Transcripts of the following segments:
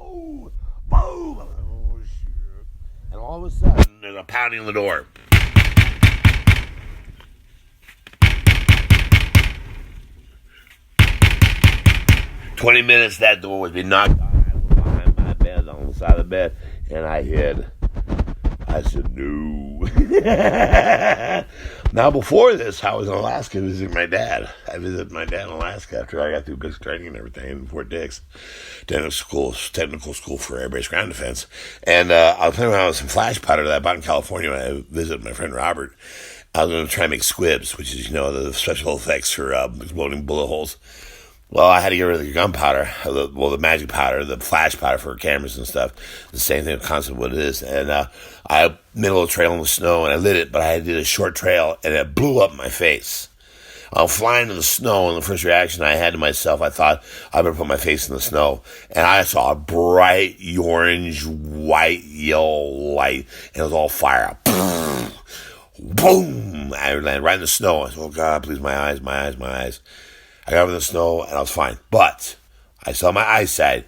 boom, boom. Oh, shit. And all of a sudden, there's a pounding on the door. 20 minutes, that door was being knocked on. I was behind my bed, on the side of the bed, and I hid. I said, no. Now, before this, I was in Alaska visiting my dad. I visited my dad in Alaska after I got through basic training and everything in Fort Dix, technical school for air base ground defense. And I was playing around with some flash powder that I bought in California when I visited my friend Robert. I was going to try and make squibs, which is, the special effects for exploding bullet holes. Well, I had to get rid of the gunpowder, the magic powder, the flash powder for cameras and stuff. The same thing, concept of what it is. And I made a little trail in the snow, and I lit it, but I did a short trail, and it blew up in my face. I'm flying in the snow, and the first reaction I had to myself, I thought, I better put my face in the snow. And I saw a bright orange, white, yellow light, and it was all fire. Boom! I landed right in the snow. I said, oh, God, please, my eyes. I got over the snow, and I was fine. But I saw my eyesight,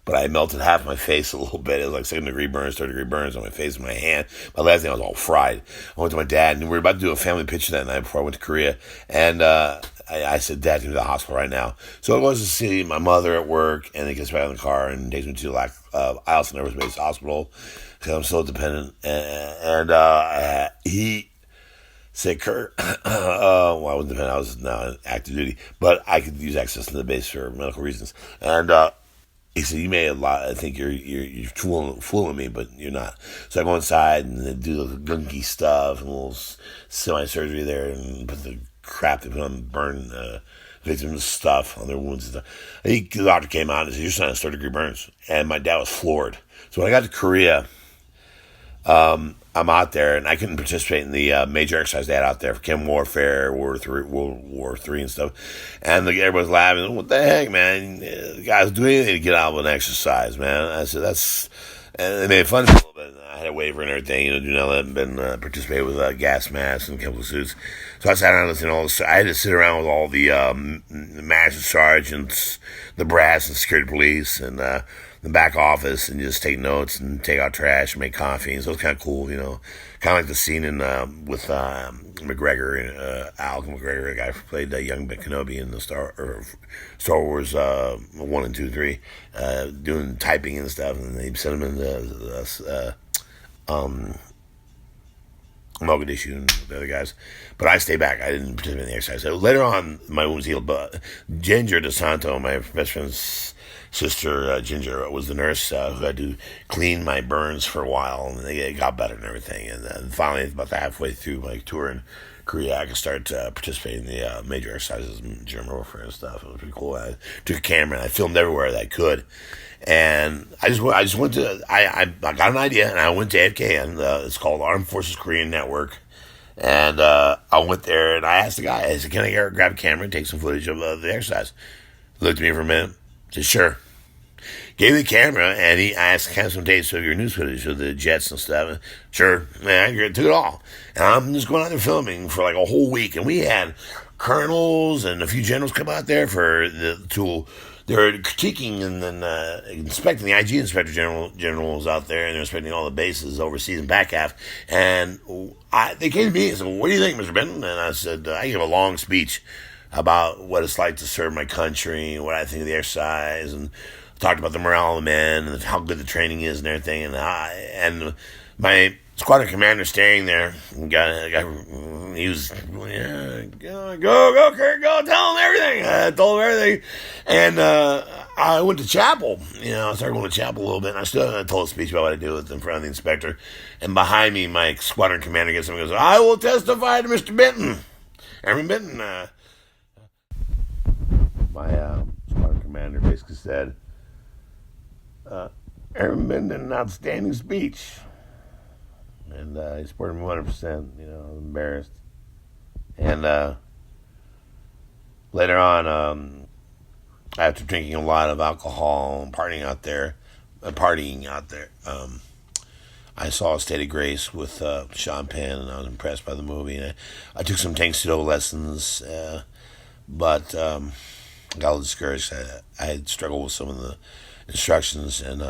but I melted half my face a little bit. It was like 2nd-degree burns, 3rd-degree burns on my face and my hand. My last thing, I was all fried. I went to my dad, and we were about to do a family picture that night before I went to Korea. And I said, Dad, come to the hospital right now. So I goes to see my mother at work, and he gets back in the car and takes me to Eielson Air Force Base Hospital because I'm so dependent. And he said, Kirk, well, I wasn't dependent. I was now active duty, but I could use access to the base for medical reasons. And he said, you may have I think you're fooling me, but you're not. So I go inside and they do the gunky stuff and a little semi-surgery there and put the crap they put on burn victims' stuff on their wounds and stuff. And the doctor came out and said, your son has 3rd-degree burns. And my dad was floored. So when I got to Korea, I'm out there, and I couldn't participate in the major exercise they had out there for chem warfare, World War III and stuff. And everybody's laughing. What the heck, man? The guys do anything to get out of an exercise, man. I said, and they made fun of me a little bit. I had a waiver and everything, do not let them participate with gas masks and chemical suits. So I sat around listening to all this. I had to sit around with all the master sergeants, the brass and security police, and the back office, and just take notes and take out trash and make coffee. And so it was kind of cool, kind of like the scene with McGregor, Alec McGregor, the guy who played young Ben Kenobi in the Star Wars 1 and 2, 3, doing typing and stuff, and they sent him in the Mogadishu and the other guys. But I stayed back. I didn't participate in the exercise. So later on, my wounds healed, but Ginger DeSanto, my best friend's sister, Ginger, was the nurse who had to clean my burns for a while, and it got better and everything. And then finally, about halfway through my tour in Korea, I could start participating in the major exercises in German warfare and stuff. It was pretty cool. I took a camera and I filmed everywhere that I could. And I just went to, I got an idea, and I went to ABGD, it's called Armed Forces Korean Network. And I went there, and I asked the guy, I said, can I grab a camera and take some footage of the exercise? He looked at me for a minute, said, sure. Gave me the camera, and I asked, can I have some tapes of your news footage of the jets and stuff? And, sure, man, I took it all. And I'm just going out there filming for like a whole week, and we had colonels and a few generals come out there they were critiquing and then inspecting. The IG inspector general was out there, and they're inspecting all the bases overseas and back half. And they came to me and said, well, what do you think, Mr. Benton? And I said, I gave a long speech about what it's like to serve my country, what I think of the exercise, and talked about the morale of the men and how good the training is and everything. And my squadron commander staying there, he was, go, Kirk, go, tell him everything. I told him everything. And I went to chapel. I started going to chapel a little bit, and I told a speech about what I do in front of the inspector. And behind me, my squadron commander gets up and goes, I will testify to Mr. Benton. Airman Benton. My squadron commander basically said, Airman Benton did an outstanding speech. And he supported me 100%. I was embarrassed. And later on, after drinking a lot of alcohol and partying out there, I saw A State of Grace with Sean Penn, and I was impressed by the movie. And I took some tank pseudo lessons, but I got a little discouraged. I had struggled with some of the instructions, and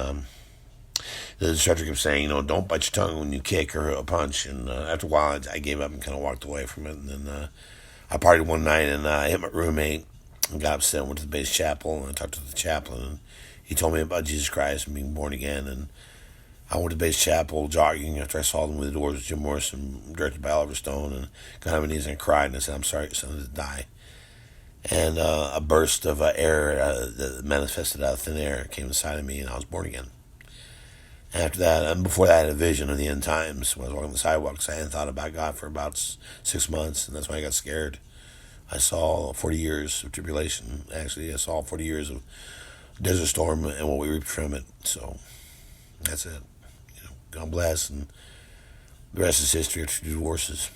the instructor kept saying, don't bite your tongue when you kick or punch. And after a while, I gave up and kind of walked away from it. And then I partied one night, and I hit my roommate and got upset and went to the base chapel, and I talked to the chaplain, and he told me about Jesus Christ and being born again. And I went to base chapel jogging after I saw them with the doors with Jim Morrison, directed by Oliver Stone, and got on my knees and cried, and I said, I'm sorry your son to die. And a burst of air that manifested out of thin air came inside of me, and I was born again. And after that, and before that, I had a vision of the end times when I was walking the sidewalks. I hadn't thought about God for about 6 months, and that's when I got scared. I saw 40 years of tribulation. Actually, I saw 40 years of Desert Storm and what we reaped from it. So that's it. God bless, and the rest is history of two divorces.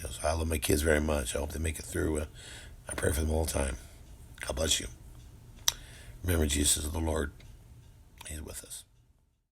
So I love my kids very much. I hope they make it through. I pray for them all the time. God bless you. Remember, Jesus is the Lord. He's with us.